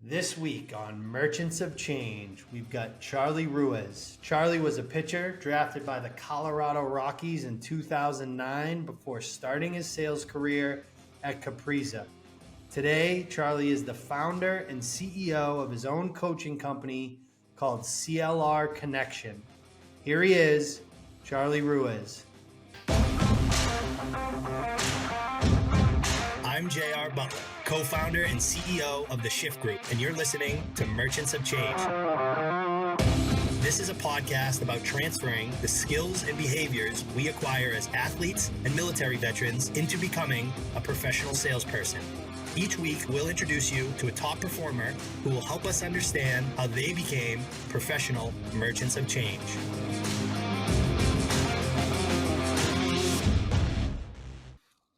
This week on Merchants of Change, we've got Charlie Ruiz. Charlie was a pitcher drafted by the Colorado Rockies in 2009 before starting his sales career at Capriza. Today, Charlie is the founder and CEO of his own coaching company called CLR Connection. Here he is, Charlie Ruiz. I'm JR Butler, co-founder and CEO of the Shift Group, and you're listening to Merchants of Change. This is a podcast about transferring the skills and behaviors we acquire as athletes and military veterans into becoming a professional salesperson. Each week, we'll introduce you to a top performer who will help us understand how they became professional merchants of change.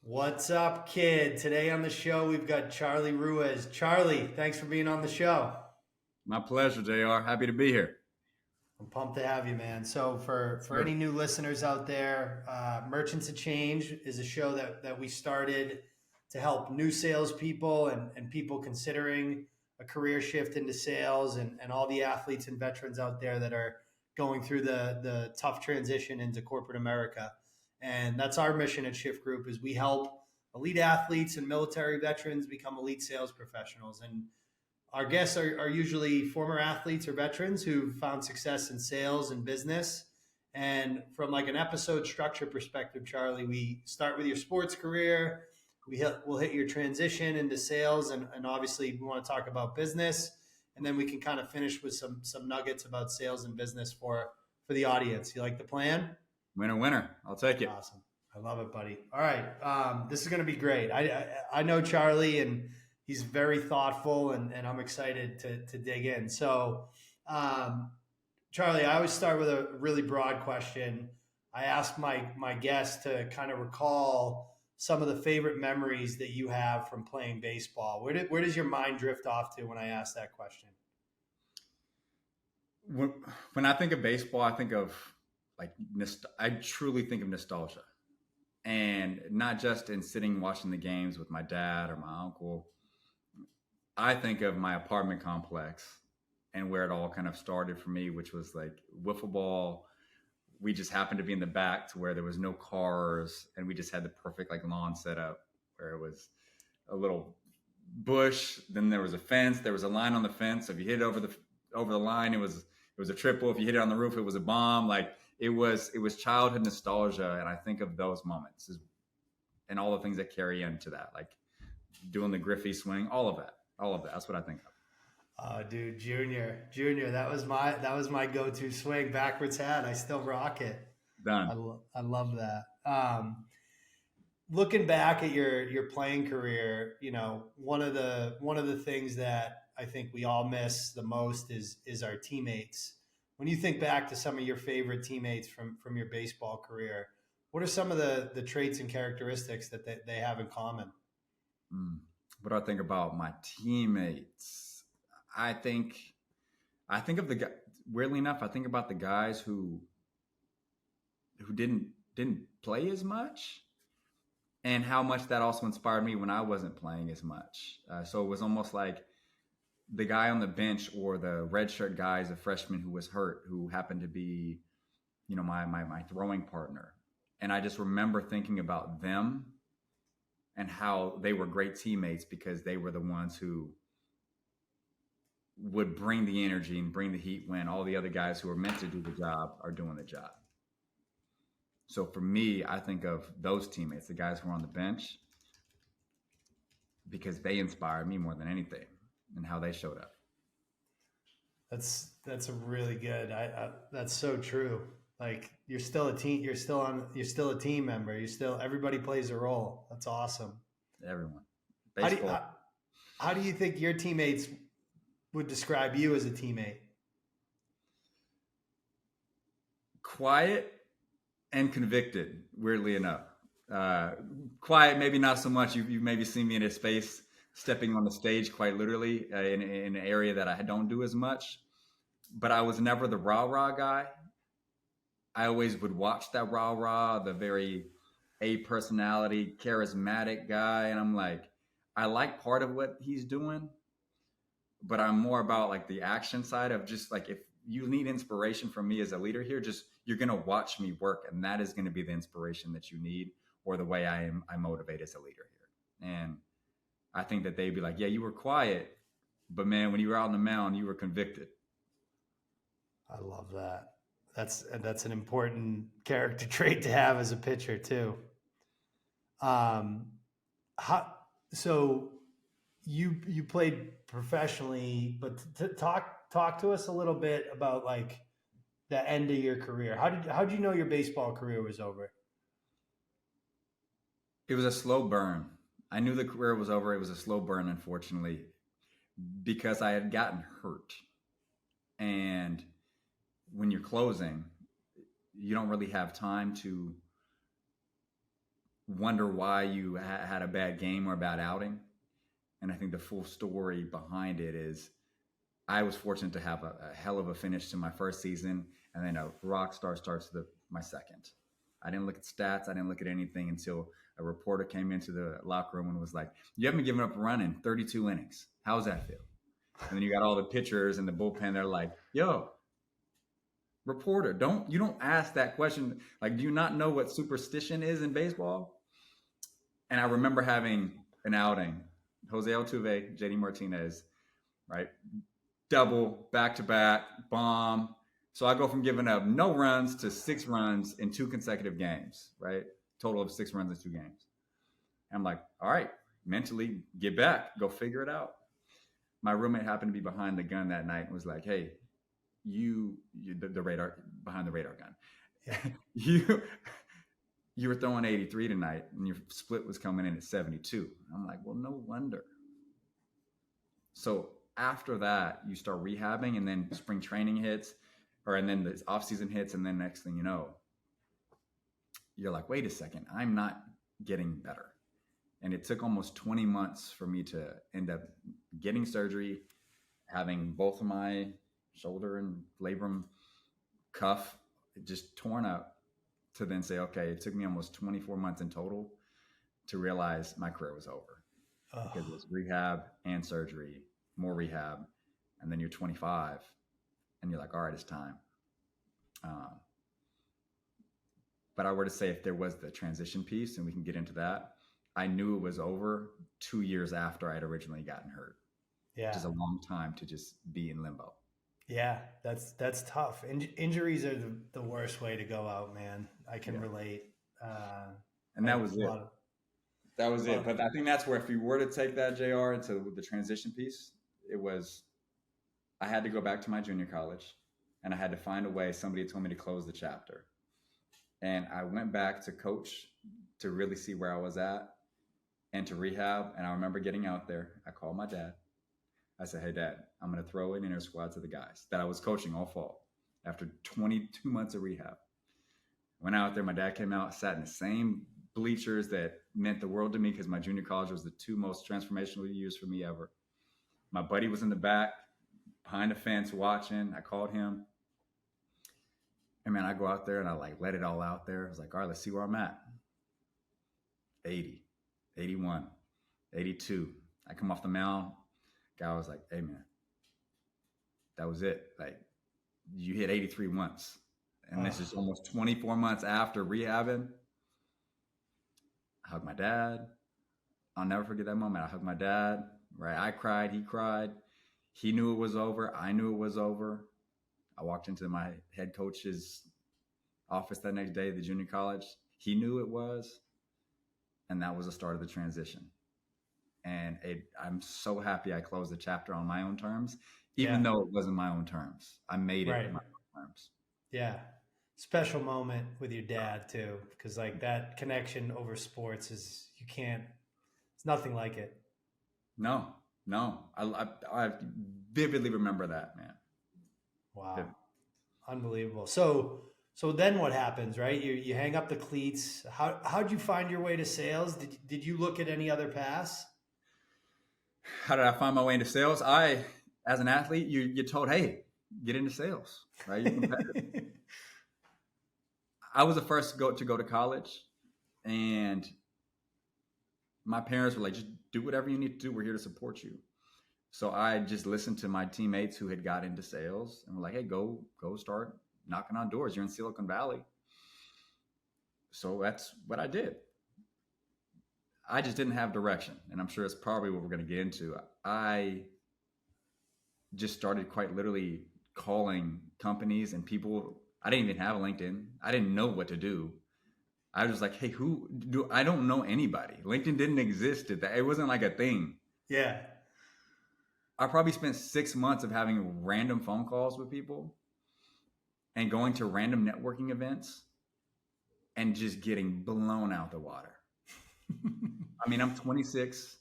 What's up, kid? Today on the show, we've got Charlie Ruiz. Charlie, thanks for being on the show. My pleasure, JR. Happy to be here. I'm pumped to have you, man. So for any new listeners out there, Merchants of Change is a show that we started to help new salespeople and people considering a career shift into sales and all the athletes and veterans out there that are going through the tough transition into corporate America. And that's our mission at Shift Group is we help elite athletes and military veterans become elite sales professionals. And our guests are usually former athletes or veterans who found success in sales and business. And from like an episode structure perspective, Charlie, we start with your sports career. We'll hit your transition into sales. And obviously we want to talk about business. And then we can kind of finish with some nuggets about sales and business for the audience. You like the plan? Winner. I'll take it. Awesome. I love it, buddy. All right. This is going to be great. I know Charlie and he's very thoughtful and I'm excited to dig in. So, Charlie, I always start with a really broad question. I ask my guests to kind of recall some of the favorite memories that you have from playing baseball. Where does your mind drift off to when I ask that question? When I think of baseball, I think of I truly think of nostalgia, and not just in sitting watching the games with my dad or my uncle. I think of my apartment complex and where it all kind of started for me, which was like wiffle ball. We just happened to be in the back to where there was no cars, and we just had the perfect lawn set up where it was a little bush. Then there was a fence. There was a line on the fence. So if you hit it over the line, it was a triple. If you hit it on the roof, it was a bomb. It was childhood nostalgia, and I think of those moments and all the things that carry into that, like doing the Griffey swing, all of that. That's what I think of. Oh, dude, Junior, that was my go-to swing, backwards hat. I still rock it. Done. I love that. Looking back at your playing career, one of the things that I think we all miss the most is our teammates. When you think back to some of your favorite teammates from your baseball career, what are some of the traits and characteristics that they have in common? What do I think about my teammates? I think of weirdly enough, I think about the guys who didn't play as much, and how much that also inspired me when I wasn't playing as much. So it was almost like the guy on the bench or the redshirt guy as a freshman who was hurt, who happened to be, my throwing partner. And I just remember thinking about them and how they were great teammates because they were the ones who would bring the energy and bring the heat when all the other guys who are meant to do the job are doing the job. So for me, I think of those teammates, the guys who are on the bench, because they inspired me more than anything. And how they showed up. That's a really good. That's so true. Like you're still a team. You're still a team member. Everybody plays a role. That's awesome. Everyone. How do you think your teammates would describe you as a teammate? Quiet and convicted. Weirdly enough, quiet maybe not so much. You've maybe seen me in a space, stepping on the stage quite literally in an area that I don't do as much. But I was never the rah-rah guy. I always would watch that rah-rah, the very A personality, charismatic guy. And I'm like, I like part of what he's doing, but I'm more about like the action side of just like, if you need inspiration from me as a leader here, just, you're going to watch me work. And that is going to be the inspiration that you need, or the way I motivate as a leader here. And I think that they'd be like, yeah, you were quiet, but man, when you were out on the mound, you were convicted. I love that. That's an important character trait to have as a pitcher too. So you played professionally, but talk to us a little bit about like the end of your career. How did you know your baseball career was over? It was a slow burn. I knew the career was over. It was a slow burn, unfortunately, because I had gotten hurt. And when you're closing, you don't really have time to wonder why you had a bad game or a bad outing. And I think the full story behind it is, I was fortunate to have a hell of a finish to my first season, and then a rock star starts my second. I didn't look at stats. I didn't look at anything until a reporter came into the locker room and was like, you haven't given up a run in 32 innings. How does that feel? And then you got all the pitchers and the bullpen. They're like, yo, reporter, you don't ask that question. Like, do you not know what superstition is in baseball? And I remember having an outing, Jose Altuve, JD Martinez, right? Double, back-to-back, bomb. So I go from giving up no runs to 6 runs in 2 consecutive games, right? Total of 6 runs in 2 games. And I'm like, all right, mentally, get back, go figure it out. My roommate happened to be behind the gun that night and was like, hey, the radar, behind the radar gun. You were throwing 83 tonight, and your split was coming in at 72. I'm like, well, no wonder. So after that, you start rehabbing, and then spring training hits, and then the off season hits, and then next thing you know, you're like, wait a second, I'm not getting better. And it took almost 20 months for me to end up getting surgery, having both of my shoulder and labrum cuff just torn up, to then say, okay, it took me almost 24 months in total to realize my career was over. Because it was rehab and surgery, more rehab, and then you're 25 and you're like, all right, it's time. But I were to say, if there was the transition piece, and we can get into that, I knew it was over 2 years after I'd originally gotten hurt. Yeah. Which is a long time to just be in limbo. Yeah, that's tough. Injuries are the worst way to go out, man. I can relate. And that was it. That was it. But I think that's where, if you were to take that, JR, into the transition piece, it was, I had to go back to my junior college, and I had to find a way. Somebody told me to close the chapter. And I went back to coach to really see where I was at and to rehab. And I remember getting out there. I called my dad. I said, hey, Dad, I'm going to throw an inner squad to the guys that I was coaching all fall after 22 months of rehab. Went out there. My dad came out, sat in the same bleachers that meant the world to me, because my junior college was the 2 most transformational years for me ever. My buddy was in the back behind the fence watching. I called him. And man, I go out there and I like let it all out there. I was like, all right, let's see where I'm at. 80, 81, 82. I come off the mound. Guy was like, hey man, that was it. Like, you hit 83 once. And this is almost 24 months after rehabbing. I hugged my dad. I'll never forget that moment. I hugged my dad, right? I cried, he cried. He knew it was over. I knew it was over. I walked into my head coach's office that next day at the junior college. He knew it was. And that was the start of the transition. And I'm so happy I closed the chapter on my own terms, even though it wasn't my own terms. I made it on my own terms. Yeah. Special moment with your dad too, because like that connection over sports is, it's nothing like it. No. I vividly remember that, man. Wow. Yeah. Unbelievable. So then what happens, right? You hang up the cleats. How'd you find your way to sales? Did you look at any other paths? How did I find my way into sales? As an athlete, you're told, hey, get into sales, right? You're competitive. I was the first to go to college, and my parents were like, just do whatever you need to do. We're here to support you. So I just listened to my teammates who had got into sales and were like, hey, go start knocking on doors. You're in Silicon Valley. So that's what I did. I just didn't have direction. And I'm sure it's probably what we're going to get into. I just started quite literally calling companies and people. I didn't even have a LinkedIn. I didn't know what to do. I was like, hey, I don't know anybody. LinkedIn didn't exist at that. It wasn't like a thing. Yeah. I probably spent 6 months of having random phone calls with people and going to random networking events and just getting blown out the water. I mean, I'm 26.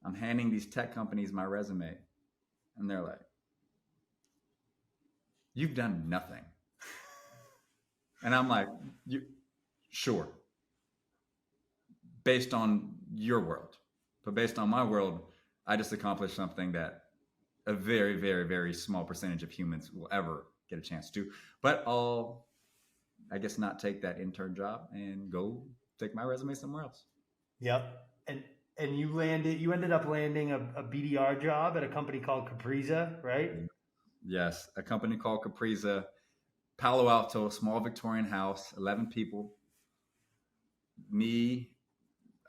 I'm handing these tech companies my resume and they're like, you've done nothing. And I'm like, sure. Based on your world. But based on my world, I just accomplished something that a very, very, very small percentage of humans will ever get a chance to. But I'll, I guess, not take that intern job and go take my resume somewhere else. Yep. And you ended up landing a BDR job at a company called Capriza, right? Yes, a company called Capriza, Palo Alto, small Victorian house, 11 people. Me,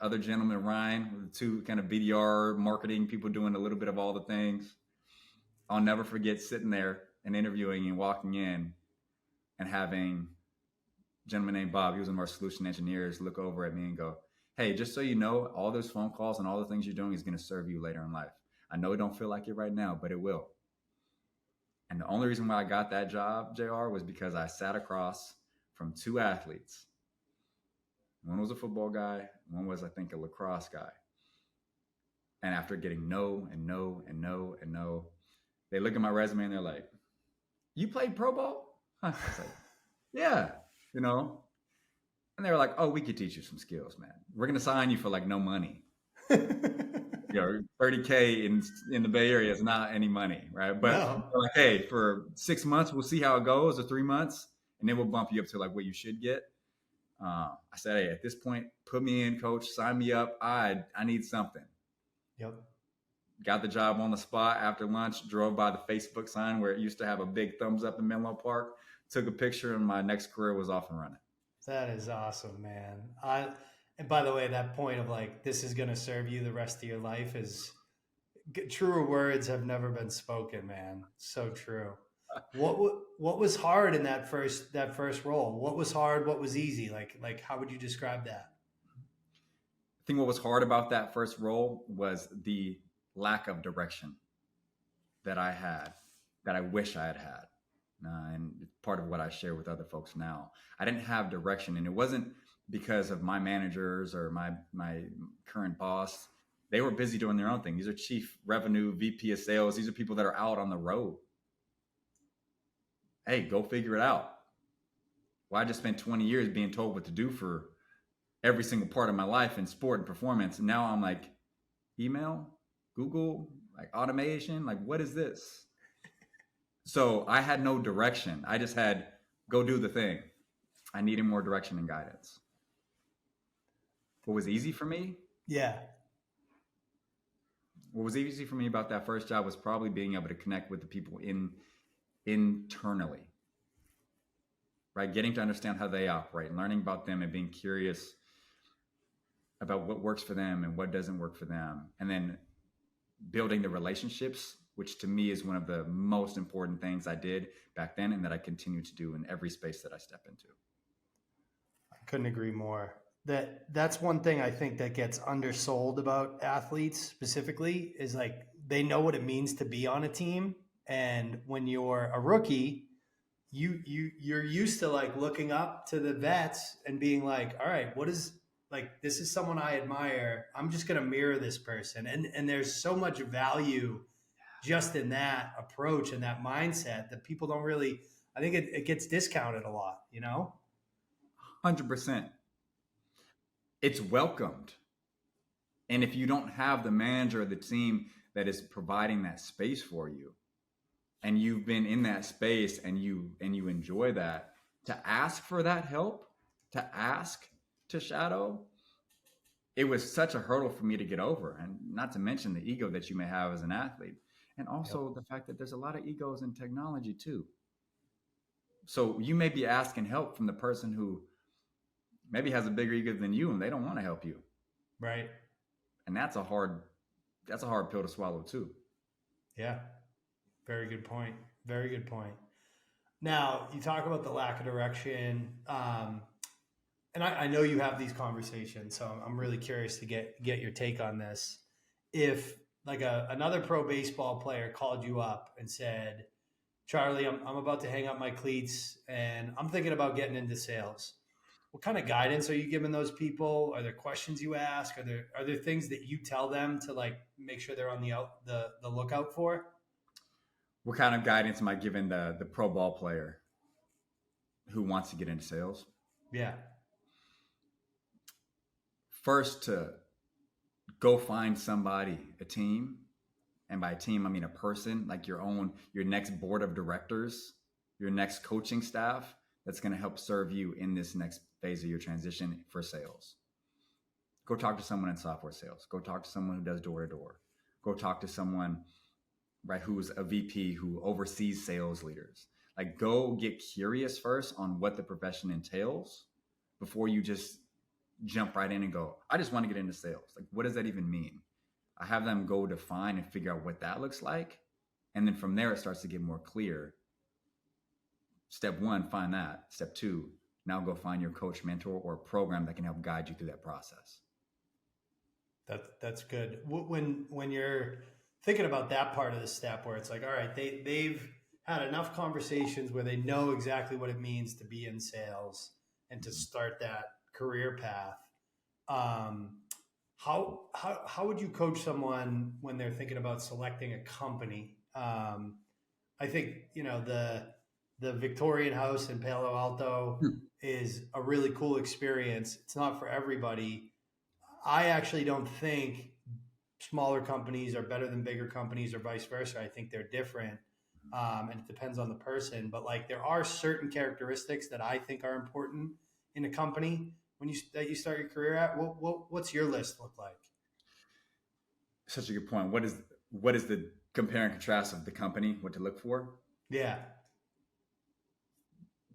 other gentleman, Ryan, the two kind of BDR marketing people doing a little bit of all the things. I'll never forget sitting there and interviewing and walking in and having a gentleman named Bob, he was one of our solution engineers, look over at me and go, hey, just so you know, all those phone calls and all the things you're doing is going to serve you later in life. I know it don't feel like it right now, but it will. And the only reason why I got that job, JR, was because I sat across from two athletes. One was a football guy. One was, I think, a lacrosse guy. And after getting no, they look at my resume and they're like, you played pro ball? I was like, yeah, you know. And they were like, oh, we could teach you some skills, man. We're going to sign you for like no money. You know, 30K in the Bay Area is not any money, right? But No. they're like, hey, for 6 months, we'll see how it goes, or 3 months, and then we'll bump you up to like what you should get. I said, hey, at this point, put me in, coach, sign me up. I need something. Yep. Got the job on the spot after lunch, drove by the Facebook sign where it used to have a big thumbs up in Menlo Park, took a picture, and my next career was off and running. That is awesome, man. And by the way, that point of like, this is going to serve you the rest of your life is truer words have never been spoken, man. So true. What was hard in that first role? What was hard? What was easy? Like how would you describe that? I think what was hard about that first role was the lack of direction that I had, that I wish I had had. And part of what I share with other folks now. I didn't have direction, and it wasn't because of my managers or my current boss. They were busy doing their own thing. These are chief revenue, VP of sales. These are people that are out on the road. Hey, go figure it out. Well, I just spent 20 years being told what to do for every single part of my life in sport and performance. And now I'm like, email, Google, like automation, like what is this? So I had no direction. I just had, go do the thing. I needed more direction and guidance. What was easy for me? Yeah. What was easy for me about that first job was probably being able to connect with the people internally, right? Getting to understand how they operate, learning about them and being curious about what works for them and what doesn't work for them. And then building the relationships, which to me is one of the most important things I did back then and that I continue to do in every space that I step into. I couldn't agree more. That's one thing I think that gets undersold about athletes specifically is like they know what it means to be on a team. And when you're a rookie, you're used to like looking up to the vets and being like, all right, this is someone I admire. I'm just going to mirror this person. And there's so much value just in that approach and that mindset that people don't really, I think it gets discounted a lot, you know? 100%. It's welcomed. And if you don't have the manager or the team that is providing that space for you, and you've been in that space and you enjoy that, to ask for that help, to ask to shadow, it was such a hurdle for me to get over. And not to mention the ego that you may have as an athlete. And also the fact that there's a lot of egos in technology too. So you may be asking help from the person who maybe has a bigger ego than you and they don't want to help you. Right. And that's a hard pill to swallow too. Yeah. Very good point. Very good point. Now, you talk about the lack of direction. And I know you have these conversations, so I'm really curious to get your take on this. If like another pro baseball player called you up and said, Charlie, I'm about to hang up my cleats and I'm thinking about getting into sales. What kind of guidance are you giving those people? Are there questions you ask? Are there things that you tell them to like make sure they're on the lookout for? What kind of guidance am I giving the pro ball player who wants to get into sales? Yeah. First, to go find somebody, a team. And by team, I mean a person, like your next board of directors, your next coaching staff that's going to help serve you in this next phase of your transition for sales. Go talk to someone in software sales. Go talk to someone who does door to door. Go talk to someone, right, who's a VP who oversees sales leaders. Like, go get curious first on what the profession entails before you just jump right in and go, I just want to get into sales. Like, what does that even mean? I have them go define and figure out what that looks like. And then from there, it starts to get more clear. Step one, find that. Step two, now go find your coach, mentor, or program that can help guide you through that process. That's good. When you're thinking about that part of the step where it's like, all right, they've had enough conversations where they know exactly what it means to be in sales and to start that career path. How would you coach someone when they're thinking about selecting a company? I think, the Victorian house in Palo Alto is a really cool experience. It's not for everybody. I actually don't think smaller companies are better than bigger companies or vice versa. I think they're different. And it depends on the person, but like there are certain characteristics that I think are important in a company that you start your career at. What's your list look like? Such a good point. What is the compare and contrast of the company, what to look for? Yeah.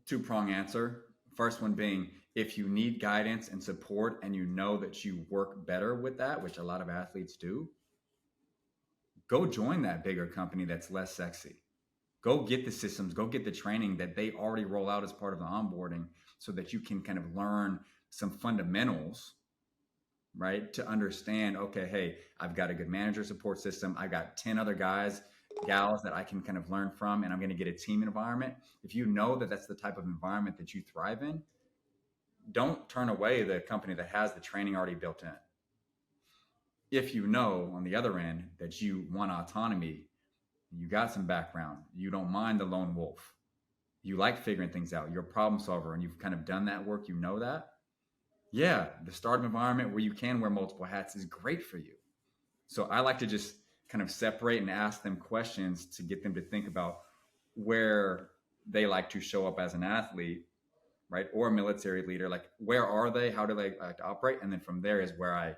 Two-prong answer. First one being, if you need guidance and support and you know that you work better with that, which a lot of athletes do, go join that bigger company that's less sexy. Go get the systems, go get the training that they already roll out as part of the onboarding so that you can kind of learn some fundamentals, right? To understand, okay, hey, I've got a good manager support system. I've got 10 other guys, gals that I can kind of learn from, and I'm going to get a team environment. If you know that that's the type of environment that you thrive in, don't turn away the company that has the training already built in. If you know on the other end that you want autonomy, you got some background, you don't mind the lone wolf, you like figuring things out, you're a problem solver, and you've kind of done that work, you know that, yeah, the startup environment where you can wear multiple hats is great for you. So I like to just kind of separate and ask them questions to get them to think about where they like to show up as an athlete, right? Or a military leader, like where are they? How do they like to operate? And then from there is where I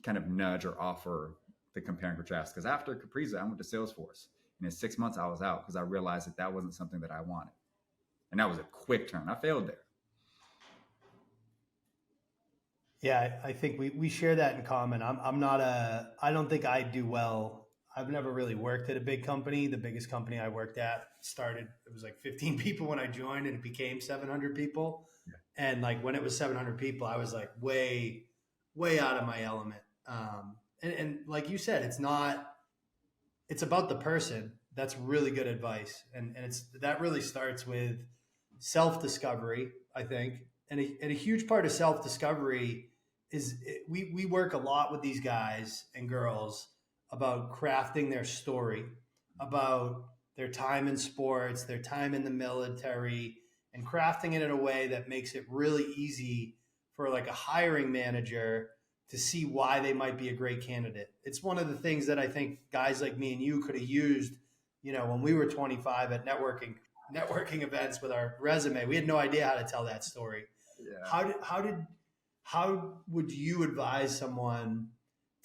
kind of nudge or offer the compare and contrast. Because after Capriza, I went to Salesforce. And in 6 months, I was out because I realized that wasn't something that I wanted. And that was a quick turn. I failed there. Yeah, I think we share that in common. I don't think I do well. I've never really worked at a big company. The biggest company I worked at it was like 15 people when I joined and it became 700 people. Yeah. And like when it was 700 people, I was like way out of my element. And like you said, it's about the person. That's really good advice. And that really starts with self-discovery, I think. And a huge part of self-discovery is we work a lot with these guys and girls about crafting their story, about their time in sports, their time in the military, and crafting it in a way that makes it really easy for like a hiring manager to see why they might be a great candidate. It's one of the things that I think guys like me and you could have used, when we were 25 at networking events with our resume. We had no idea how to tell that story. Yeah. How would you advise someone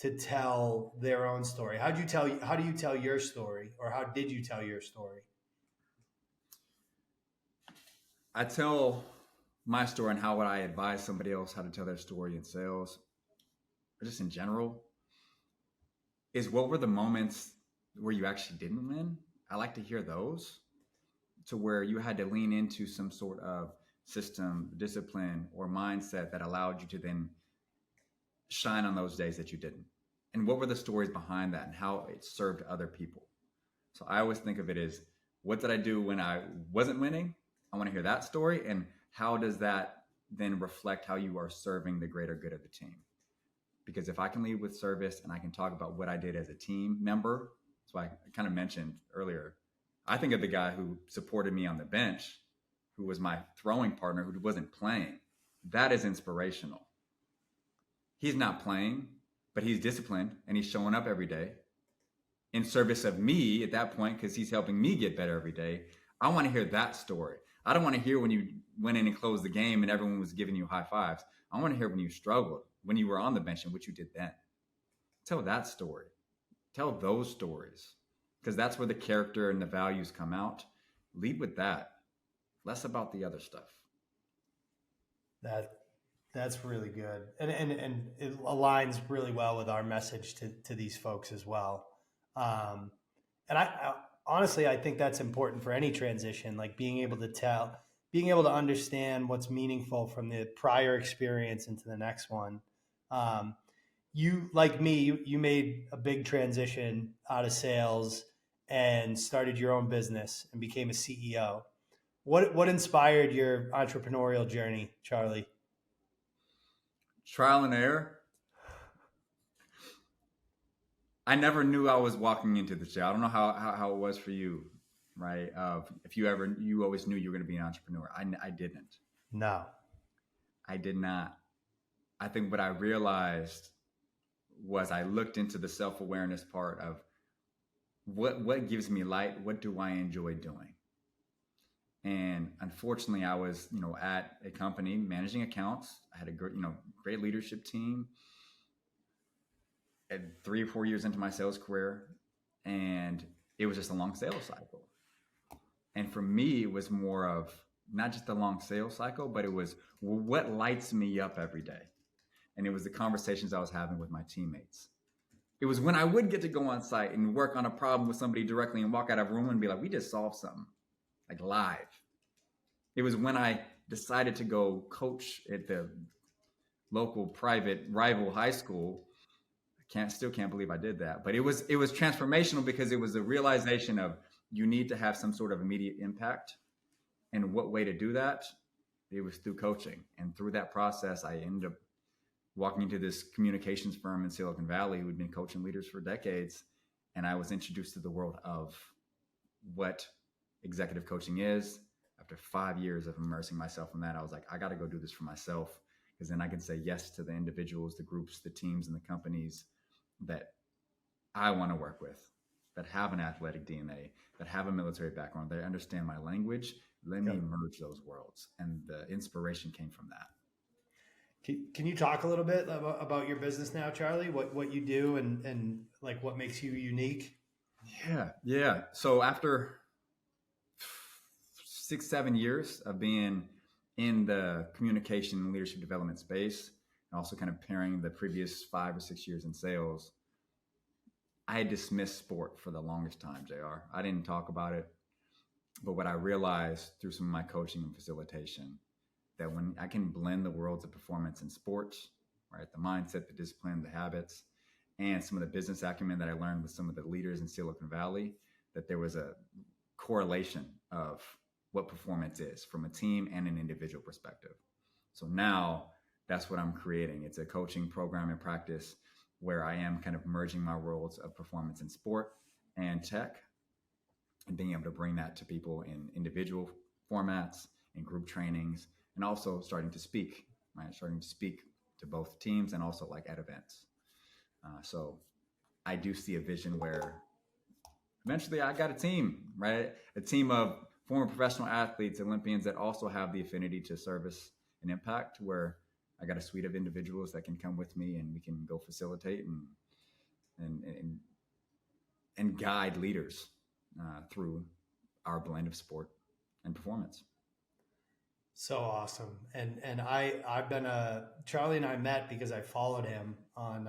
to tell their own story? How do you tell your story, or how did you tell your story? I tell my story and how would I advise somebody else how to tell their story in sales, or just in general, is what were the moments where you actually didn't win? I like to hear those, to where you had to lean into some sort of system, discipline, or mindset that allowed you to then shine on those days that you didn't. And what were the stories behind that and how it served other people? So I always think of it as, what did I do when I wasn't winning? I want to hear that story. And how does that then reflect how you are serving the greater good of the team? Because if I can lead with service and I can talk about what I did as a team member, so I kind of mentioned earlier, I think of the guy who supported me on the bench, who was my throwing partner, who wasn't playing. That is inspirational. He's not playing, but he's disciplined and he's showing up every day in service of me at that point, because he's helping me get better every day. I want to hear that story. I don't want to hear when you went in and closed the game and everyone was giving you high fives. I want to hear when you struggled, when you were on the bench and what you did then. Tell that story. Tell those stories, because that's where the character and the values come out. Lead with that. Less about the other stuff. That's really good, and it aligns really well with our message to these folks as well. And I honestly, I think that's important for any transition, like being able to understand what's meaningful from the prior experience into the next one. You, like me, you made a big transition out of sales and started your own business and became a CEO. What inspired your entrepreneurial journey, Charlie? Trial and error. I never knew I was walking into the show. I don't know how it was for you, right? If you always knew you were going to be an entrepreneur. I didn't. No, I did not. I think what I realized was I looked into the self-awareness part of what gives me light. What do I enjoy doing? And unfortunately, I was, at a company managing accounts. I had a great leadership team. At 3 or 4 years into my sales career, and it was just a long sales cycle. And for me, it was more of not just a long sales cycle, but it was what lights me up every day. And it was the conversations I was having with my teammates. It was when I would get to go on site and work on a problem with somebody directly and walk out of a room and be like, we just solved something, like live. It was when I decided to go coach at the local private rival high school. Still can't believe I did that, but it was transformational, because it was a realization of you need to have some sort of immediate impact. And what way to do that? It was through coaching. And through that process, I ended up walking into this communications firm in Silicon Valley who had been coaching leaders for decades. And I was introduced to the world of what executive coaching is. After 5 years of immersing myself in that, I was like, I got to go do this for myself, because then I can say yes to the individuals, the groups, the teams, and the companies that I want to work with, that have an athletic DNA, that have a military background, that understand my language. Let me merge those worlds. And the inspiration came from that. Can you talk a little bit about your business now, Charlie? What you do and like what makes you unique? Yeah. So after 6-7 years of being in the communication and leadership development space, and also kind of pairing the previous 5 or 6 years in sales, I had dismissed sport for the longest time, JR. I didn't talk about it. But what I realized through some of my coaching and facilitation, that when I can blend the worlds of performance and sports, right, the mindset, the discipline, the habits, and some of the business acumen that I learned with some of the leaders in Silicon Valley, that there was a correlation of what performance is from a team and an individual perspective. So now that's what I'm creating. It's a coaching program and practice where I am kind of merging my worlds of performance in sport and tech, and being able to bring that to people in individual formats and group trainings, and also starting to speak to both teams and also like at events. So I do see a vision where eventually I got a team, right? A team of former professional athletes, Olympians that also have the affinity to service and impact, where I got a suite of individuals that can come with me and we can go facilitate and and and guide leaders through our blend of sport and performance. So awesome. And I've been Charlie and I met because I followed him on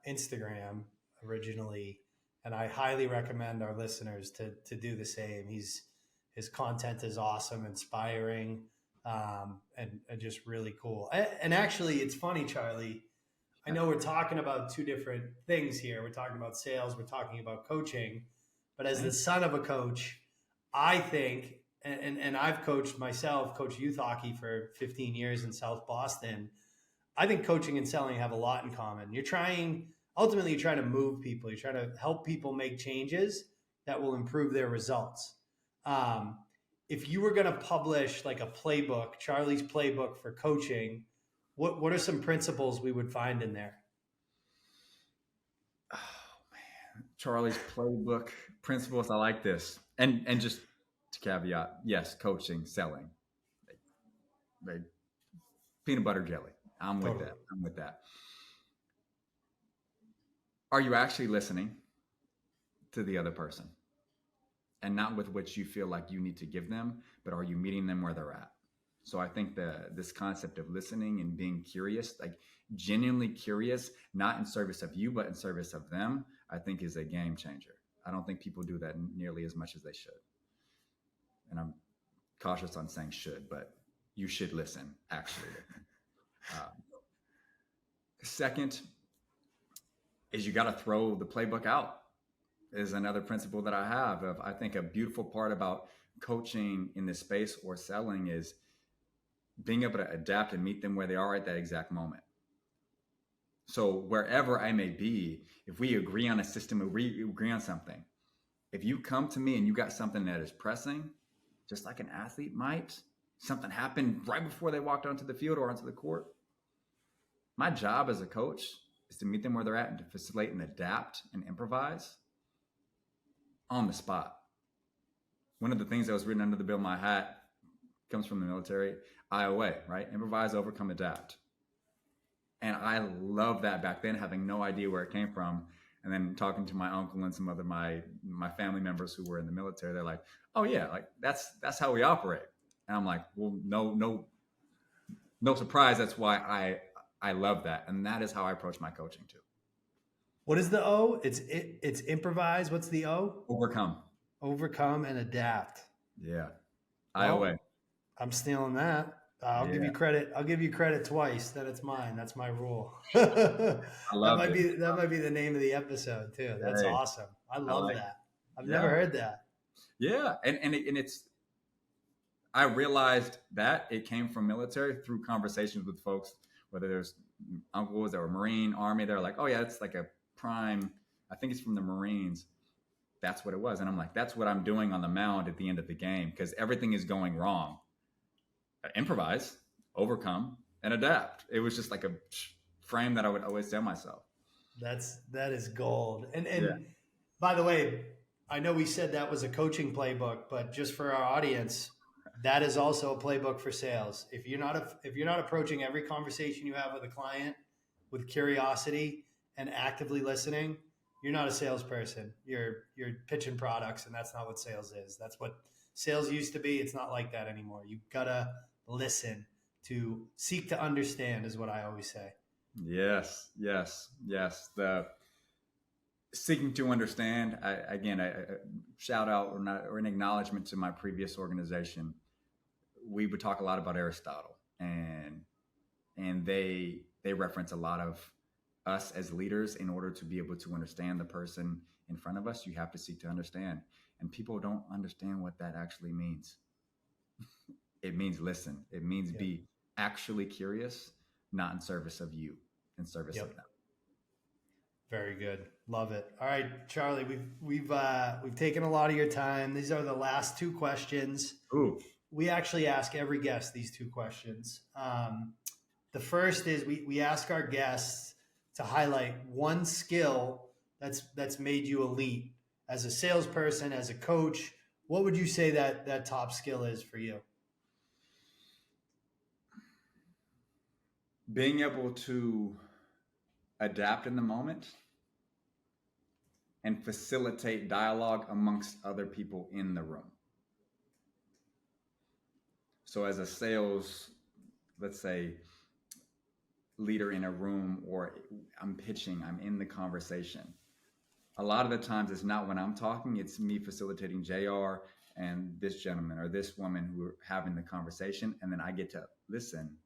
Instagram originally, and I highly recommend our listeners to do the same. His content is awesome, inspiring, and just really cool. And actually, it's funny, Charlie. I know we're talking about two different things here. We're talking about sales, we're talking about coaching, but as the son of a coach, I think, and I've coached myself, coached youth hockey for 15 years in South Boston. I think coaching and selling have a lot in common. Ultimately, you're trying to move people. You're trying to help people make changes that will improve their results. If you were going to publish like a playbook, Charlie's playbook for coaching, what are some principles we would find in there? Oh man, Charlie's playbook principles. I like this, and just to caveat, yes, coaching, selling, like peanut butter jelly. I'm with Totally. that. I'm with that. Are you actually listening to the other person, and not with what you feel like you need to give them, but are you meeting them where they're at? So I think this concept of listening and being curious, like genuinely curious, not in service of you, but in service of them, I think is a game changer. I don't think people do that nearly as much as they should. And I'm cautious on saying should, but you should listen, actually. Second is you got to throw the playbook out is another principle that I have. I think a beautiful part about coaching in this space or selling is being able to adapt and meet them where they are at that exact moment. So wherever I may be, if we agree on a system, we agree on something. If you come to me and you got something that is pressing, just like an athlete might, something happened right before they walked onto the field or onto the court. My job as a coach is to meet them where they're at and to facilitate and adapt and improvise on the spot. One of the things that was written under the bill of my hat comes from the military, IOA, right? Improvise, overcome, adapt. And I love that back then, having no idea where it came from. And then talking to my uncle and some other my family members who were in the military, they're like, "Oh yeah, like that's how we operate." And I'm like, "Well, no surprise. That's why I love that, and that is how I approach my coaching too." What is the O? It's improvise. What's the O? Overcome. Overcome and adapt. Yeah. Well, IOA. I'm stealing that. I'll give you credit. I'll give you credit twice. That it's mine. That's my rule. I love that might be the name of the episode too. That's awesome. I love that. I've never heard that. Yeah, and it's. I realized that it came from military through conversations with folks, whether there's uncles that were Marine, Army. They're like, "Oh yeah, it's like a prime. I think it's from the Marines." That's what it was, and I'm like, "That's what I'm doing on the mound at the end of the game because everything is going wrong." Improvise, overcome, and adapt. It was just like a frame that I would always tell myself. That is gold. And by the way, I know we said that was a coaching playbook, but just for our audience, that is also a playbook for sales. If you're not approaching every conversation you have with a client with curiosity and actively listening, you're not a salesperson. You're pitching products, and that's not what sales is. That's what sales used to be. It's not like that anymore. You gotta listen, to seek to understand is what I always say. Yes. The seeking to understand. I shout out or an acknowledgement to my previous organization. We would talk a lot about Aristotle, and they reference a lot of us as leaders. In order to be able to understand the person in front of us, you have to seek to understand, and people don't understand what that actually means. It means listen. It means be actually curious, not in service of you, in service of them. Very good. Love it. All right, Charlie, we've taken a lot of your time. These are the last two questions. Ooh. We actually ask every guest these two questions. The first is we ask our guests to highlight one skill that's made you elite as a salesperson, as a coach. What would you say that top skill is for you? Being able to adapt in the moment and facilitate dialogue amongst other people in the room. So as a sales, let's say, leader in a room, or I'm pitching, I'm in the conversation. A lot of the times it's not when I'm talking, it's me facilitating JR and this gentleman or this woman who are having the conversation. And then I get to listen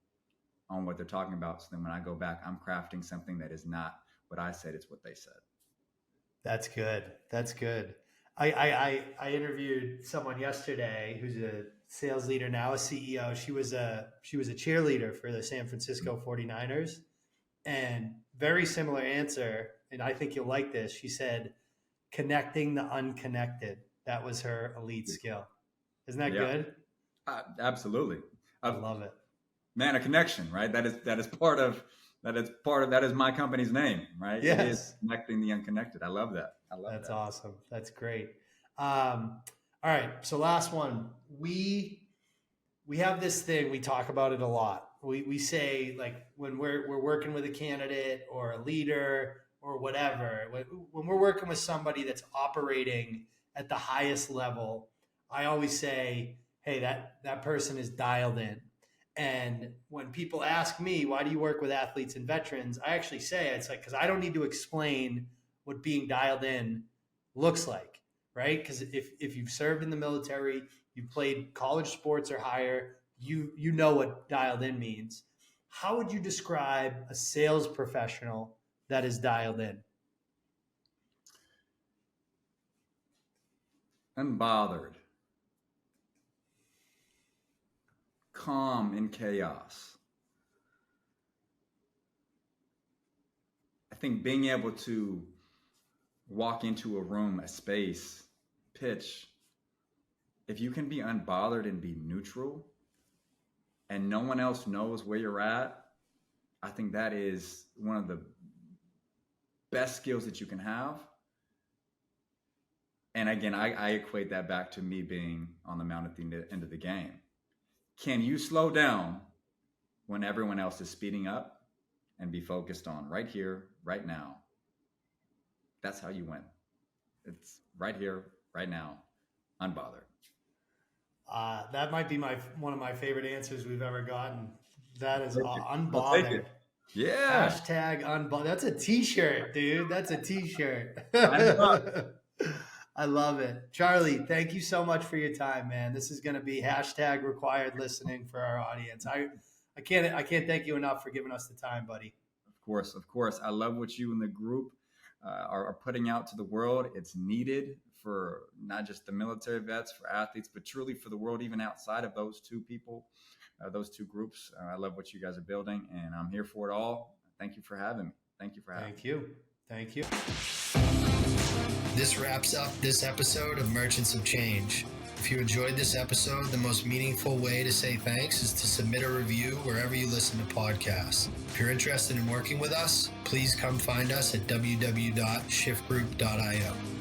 on what they're talking about. So then when I go back, I'm crafting something that is not what I said, it's what they said. That's good. That's good. I interviewed someone yesterday who's a sales leader, now a CEO. She was a cheerleader for the San Francisco 49ers, and very similar answer. And I think you'll like this. She said, connecting the unconnected. That was her elite skill. Isn't that good? Absolutely. I love it. Man, a connection, right? That is my company's name, right? Yes. It is connecting the unconnected. I love that. That's awesome. That's great. All right. So last one, we have this thing, we talk about it a lot. We say, like, when we're working with a candidate or a leader or whatever, when we're working with somebody that's operating at the highest level, I always say, hey, that person is dialed in. And when people ask me, why do you work with athletes and veterans? I actually say, it's like, because I don't need to explain what being dialed in looks like, right? Because if you've served in the military, you've played college sports or higher, you know what dialed in means. How would you describe a sales professional that is dialed in? Unbothered. Calm in chaos. I think being able to walk into a room, a space, pitch, if you can be unbothered and be neutral and no one else knows where you're at, I think that is one of the best skills that you can have. And again, I equate that back to me being on the mound at the end of the game. Can you slow down when everyone else is speeding up and be focused on right here, right now? That's how you win. It's right here, right now, unbothered. That might be one of my favorite answers we've ever gotten. That is unbothered. I'll take it. Yeah. Hashtag unbothered. That's a t-shirt, dude. That's a t-shirt. I love it. Charlie, thank you so much for your time, man. This is going to be hashtag required listening for our audience. I can't thank you enough for giving us the time, buddy. Of course. I love what you and the group are putting out to the world. It's needed for not just the military vets, for athletes, but truly for the world, even outside of those two people, those two groups. I love what you guys are building, and I'm here for it all. Thank you for having me. Thank you. Thank you. This wraps up this episode of Merchants of Change. If you enjoyed this episode, the most meaningful way to say thanks is to submit a review wherever you listen to podcasts. If you're interested in working with us, please come find us at www.shiftgroup.io.